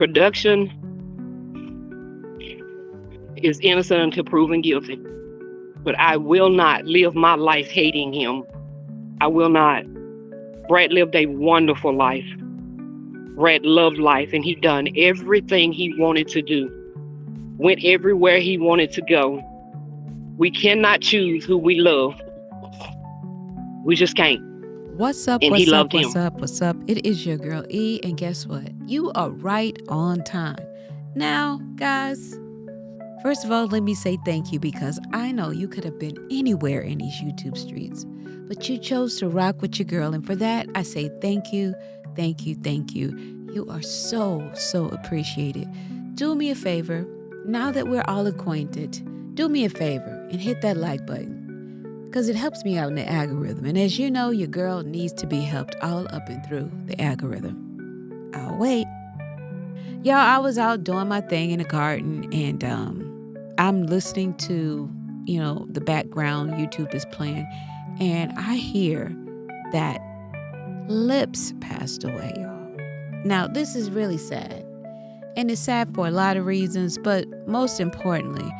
Production is innocent until proven guilty. But I will not live my life hating him. I will not. Brad lived a wonderful life. Brad loved life, and he done everything he wanted to do. Went everywhere he wanted to go. We cannot choose who we love. We just can't. What's up? And he What's up? loved What's him. up? What's up? It is your girl E, and guess what? You are right on time. Now, guys, first of all, let me say thank you because I know you could have been anywhere in these YouTube streets, but you chose to rock with your girl, and for that, I say thank you, thank you, thank you. You are so appreciated. Do me a favor, now that we're all acquainted, do me a favor and hit that like button because it helps me out in the algorithm. And as you know, your girl needs to be helped all up and through the algorithm. I'll wait. Y'all, I was out doing my thing in the garden and I'm listening to, the background YouTube is playing and I hear that Lips passed away, y'all. Now, this is really sad. And it's sad for a lot of reasons, but most importantly,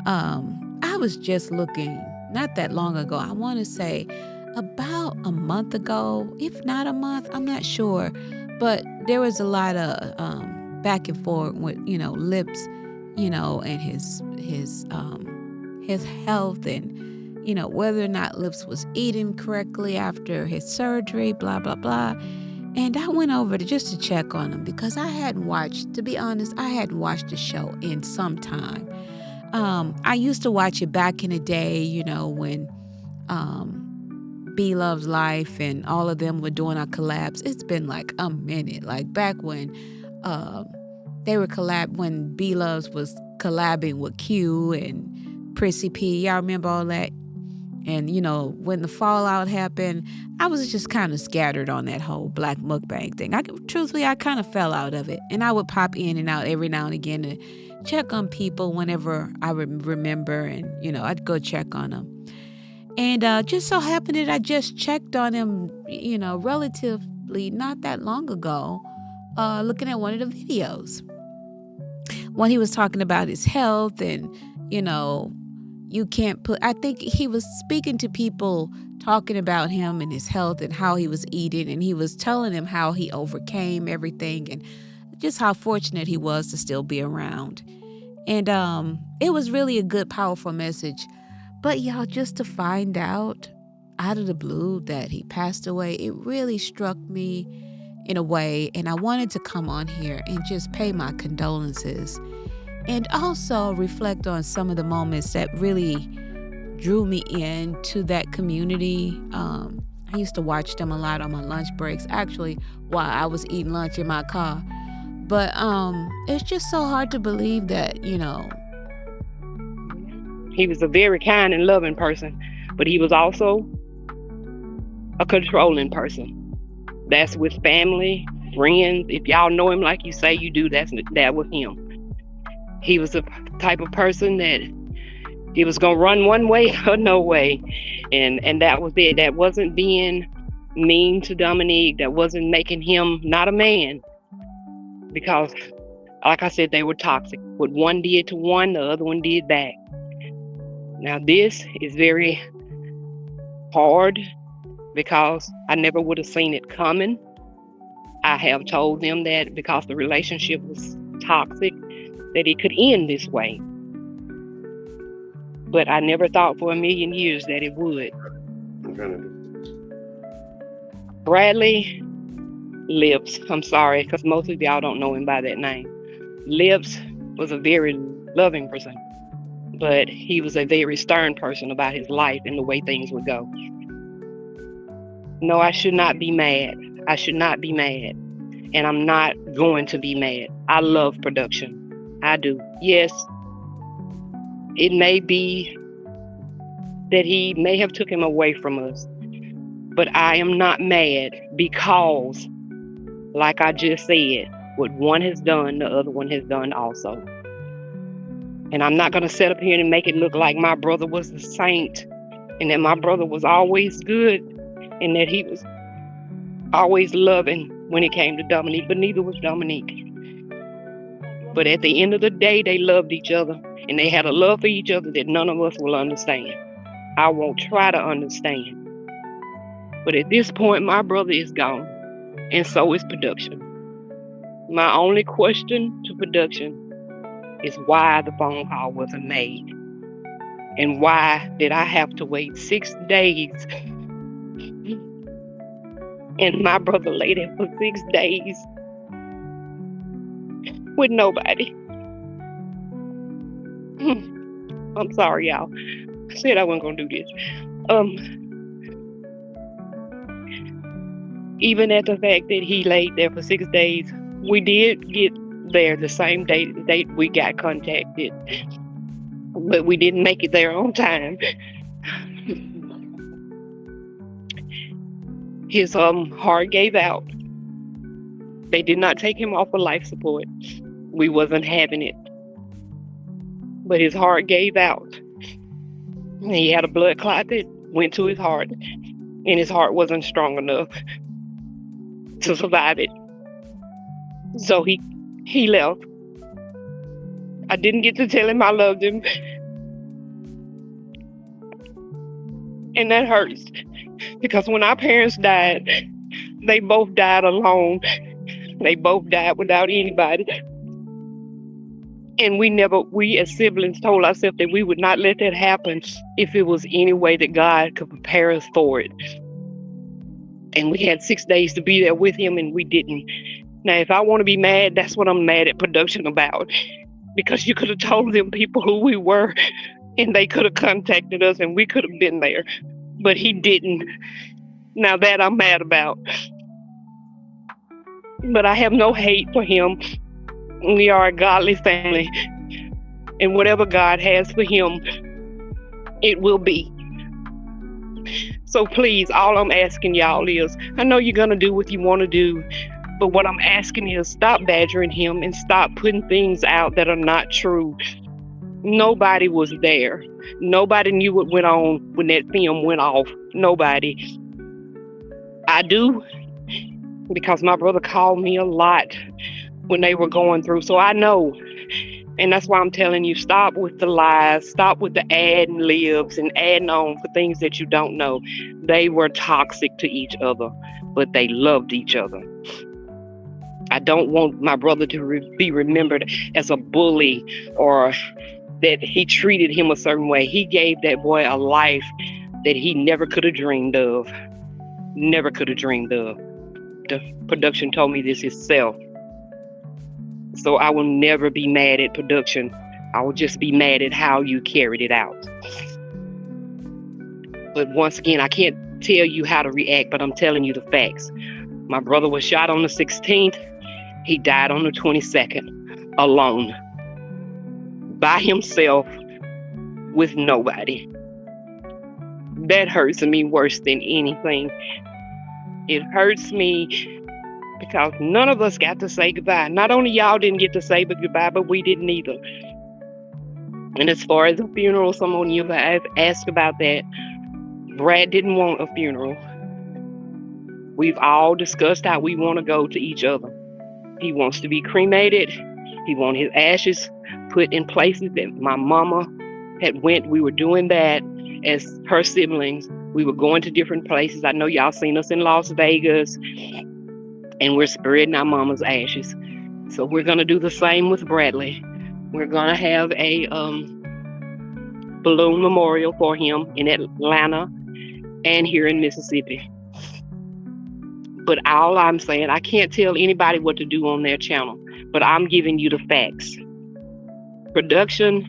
I was just looking not that long ago. I want to say about a month ago, if not a month, I'm not sure. But there was a lot of back and forth with, Lips, and his health and, whether or not Lips was eating correctly after his surgery, blah, blah, blah. And I went over to check on him because to be honest, I hadn't watched the show in some time. I used to watch it back in the day, when B Love's Life and all of them were doing our collabs. It's been like a minute, like back when they were when B Love's was collabing with Q and Prissy P. Y'all remember all that? And, when the fallout happened, I was just kind of scattered on that whole black mukbang thing. Truthfully, I kind of fell out of it. And I would pop in and out every now and again to check on people whenever I remember. And, I'd go check on them. And just so happened that I just checked on him, relatively not that long ago, looking at one of the videos. When he was talking about his health and, you can't I think he was speaking to people talking about him and his health and how he was eating. And he was telling them how he overcame everything and just how fortunate he was to still be around. And it was really a good, powerful message. But y'all, just to find out of the blue that he passed away, it really struck me in a way. And I wanted to come on here and just pay my condolences. And also reflect on some of the moments that really drew me into that community. I used to watch them a lot on my lunch breaks, actually, while I was eating lunch in my car. But it's just so hard to believe that, He was a very kind and loving person, but he was also a controlling person. That's with family, friends. If y'all know him like you say you do, that was him. He was the type of person that he was going to run one way or no way. And that was it. That wasn't being mean to Dominique. That wasn't making him not a man. Because, like I said, they were toxic. What one did to one, the other one did back. Now, this is very hard because I never would have seen it coming. I have told them that because the relationship was toxic, that it could end this way. But I never thought for a million years that it would. Bradley Lips, I'm sorry, because most of y'all don't know him by that name. Lips was a very loving person, but he was a very stern person about his life and the way things would go. No, I should not be mad. I should not be mad. And I'm not going to be mad. I love production. I do. Yes, it may be that he may have took him away from us, but I am not mad because, like I just said, what one has done, the other one has done also. And I'm not going to sit up here and make it look like my brother was the saint and that my brother was always good and that he was always loving when it came to Dominique, but neither was Dominique. But at the end of the day, they loved each other, and they had a love for each other that none of us will understand. I won't try to understand. But at this point, my brother is gone, and so is production. My only question to production is why the phone call wasn't made. And why did I have to wait 6 days? And my brother lay there for 6 days with nobody. I'm sorry, y'all. I said I wasn't gonna do this. Even at the fact that he laid there for 6 days, we did get there the same date we got contacted, but we didn't make it there on time. His heart gave out. They did not take him off of life support. We wasn't having it. But his heart gave out. He had a blood clot that went to his heart, and his heart wasn't strong enough to survive it. So he left. I didn't get to tell him I loved him. And that hurts. Because when our parents died, they both died alone. They both died without anybody. And we as siblings told ourselves that we would not let that happen if it was any way that God could prepare us for it. And we had 6 days to be there with him, and we didn't. Now, if I want to be mad, that's what I'm mad at production about. Because you could have told them people who we were, and they could have contacted us, and we could have been there. But he didn't. Now that I'm mad about. But I have no hate for him. We are a godly family. And whatever God has for him, it will be. So please, all I'm asking y'all is, I know you're going to do what you want to do, but what I'm asking is stop badgering him and stop putting things out that are not true. Nobody was there. Nobody knew what went on when that film went off. Nobody. I do, because my brother called me a lot when they were going through. So I know. And that's why I'm telling you, stop with the lies. Stop with the adding libs and adding on for things that you don't know. They were toxic to each other, but they loved each other. I don't want my brother to be remembered as a bully or that he treated him a certain way. He gave that boy a life that he never could have dreamed of. Never could have dreamed of. The production told me this himself. So I will never be mad at production. I will just be mad at how you carried it out. But once again, I can't tell you how to react, but I'm telling you the facts. My brother was shot on the 16th. He died on the 22nd, alone, by himself, with nobody. That hurts me worse than anything. It hurts me because none of us got to say goodbye. Not only y'all didn't get to say goodbye, but we didn't either. And as far as the funeral, someone you have asked about that. Brad didn't want a funeral. We've all discussed how we want to go to each other. He wants to be cremated. He wants his ashes put in places that my mama had went. We were doing that as her siblings. We were going to different places. I know y'all seen us in Las Vegas. And we're spreading our mama's ashes. So we're going to do the same with Bradley. We're going to have a balloon memorial for him in Atlanta and here in Mississippi. But all I'm saying, I can't tell anybody what to do on their channel, but I'm giving you the facts. Production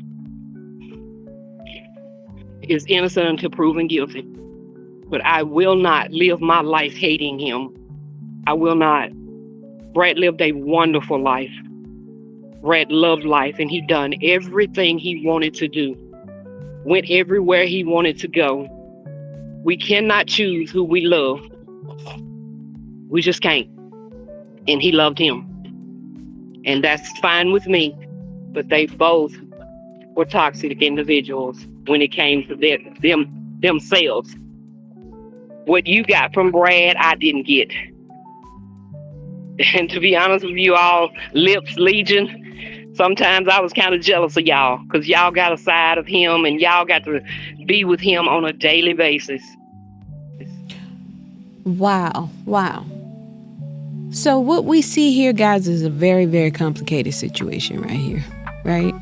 is innocent until proven guilty. But I will not live my life hating him. I will not. Brad lived a wonderful life. Brad loved life, and he done everything he wanted to do. Went everywhere he wanted to go. We cannot choose who we love. We just can't. And he loved him. And that's fine with me. But they both were toxic individuals when it came to themselves. What you got from Brad, I didn't get. And to be honest with you all, LLIPS Legion, Sometimes I was kind of jealous of y'all because y'all got a side of him and y'all got to be with him on a daily basis. Wow. Wow. So what we see here, guys, is a very, very complicated situation right here, right?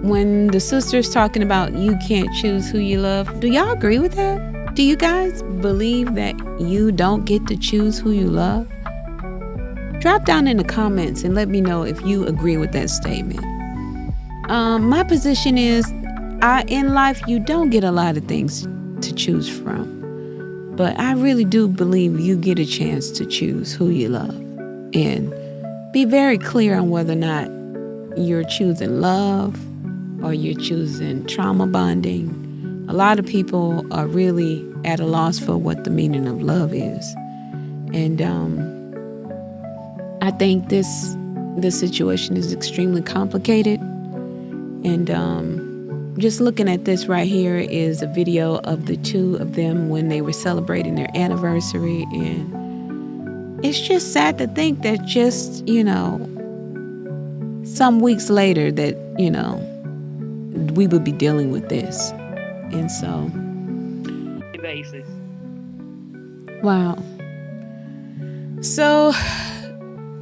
When the sister's talking about you can't choose who you love, do y'all agree with that? Do you guys believe that you don't get to choose who you love? Drop down in the comments and let me know if you agree with that statement. My position is, in life, you don't get a lot of things to choose from. But I really do believe you get a chance to choose who you love. And be very clear on whether or not you're choosing love or you're choosing trauma bonding. A lot of people are really at a loss for what the meaning of love is. And I think this situation is extremely complicated. And just looking at this right here is a video of the two of them when they were celebrating their anniversary. And it's just sad to think that just, some weeks later that, we would be dealing with this. And so, Basis. wow. So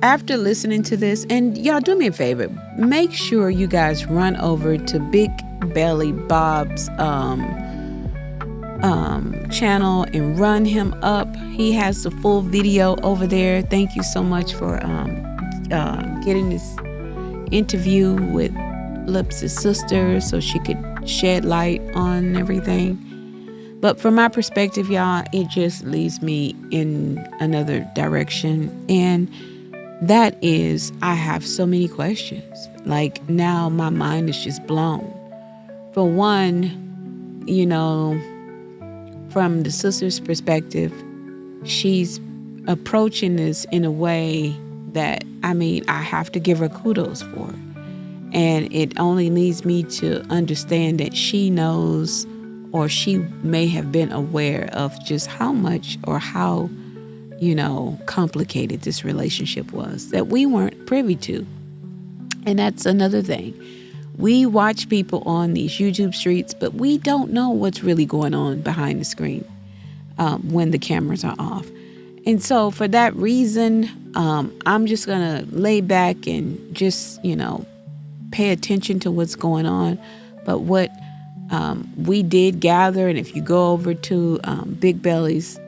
after listening to this, and y'all do me a favor, make sure you guys run over to Big Belly Bob's channel and run him up. He has the full video over there. Thank you so much for getting this interview with LLIPS' sister so she could shed light on everything. But from my perspective, y'all, it just leads me in another direction. And that is, I have so many questions. Like, now my mind is just blown. For one, from the sister's perspective, she's approaching this in a way that, I have to give her kudos for. And it only leads me to understand that she knows, or she may have been aware of just how much or how, complicated this relationship was that we weren't privy to. And that's another thing. We watch people on these YouTube streets, but we don't know what's really going on behind the screen when the cameras are off. And so for that reason, I'm just going to lay back and just, pay attention to what's going on. But what we did gather, and if you go over to Big Belly's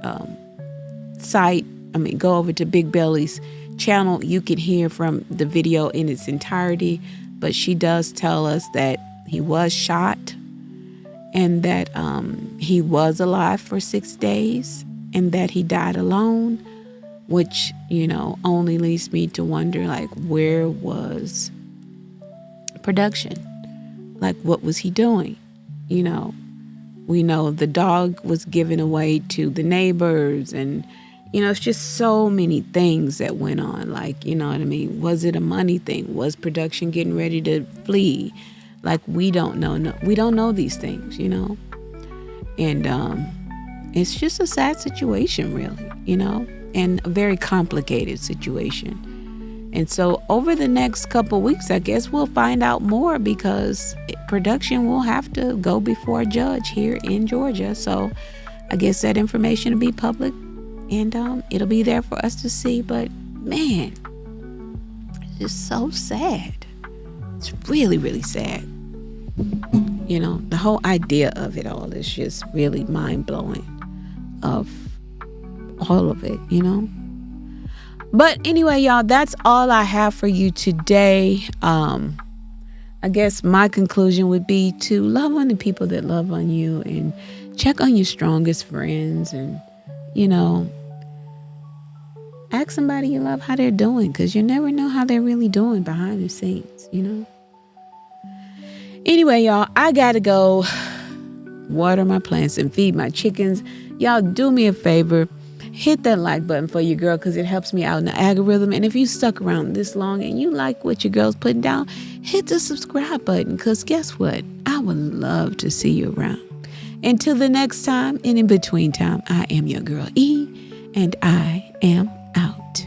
site, go over to Big Belly's channel, you can hear from the video in its entirety. But she does tell us that he was shot and that he was alive for 6 days and that he died alone, which, only leads me to wonder, like, where was production? Like, what was he doing? We know the dog was given away to the neighbors, and it's just so many things that went on. Like, was it a money thing? Was production getting ready to flee? Like, we don't know. We don't know these things, and it's just a sad situation, really, and a very complicated situation. And so over the next couple weeks, I guess we'll find out more, because production will have to go before a judge here in Georgia. So I guess that information will be public, and it'll be there for us to see. But man, it's just so sad. It's really, really sad. The whole idea of it all is just really mind-blowing, of all of it, But anyway, y'all, that's all I have for you today. I guess my conclusion would be to love on the people that love on you, and check on your strongest friends, and, ask somebody you love how they're doing, because you never know how they're really doing behind the scenes, Anyway, y'all, I got to go water my plants and feed my chickens. Y'all, do me a favor. Hit that like button for your girl, because it helps me out in the algorithm. And if you stuck around this long and you like what your girl's putting down, hit the subscribe button, because guess what? I would love to see you around. Until the next time, and in between time, I am your girl E, and I am out.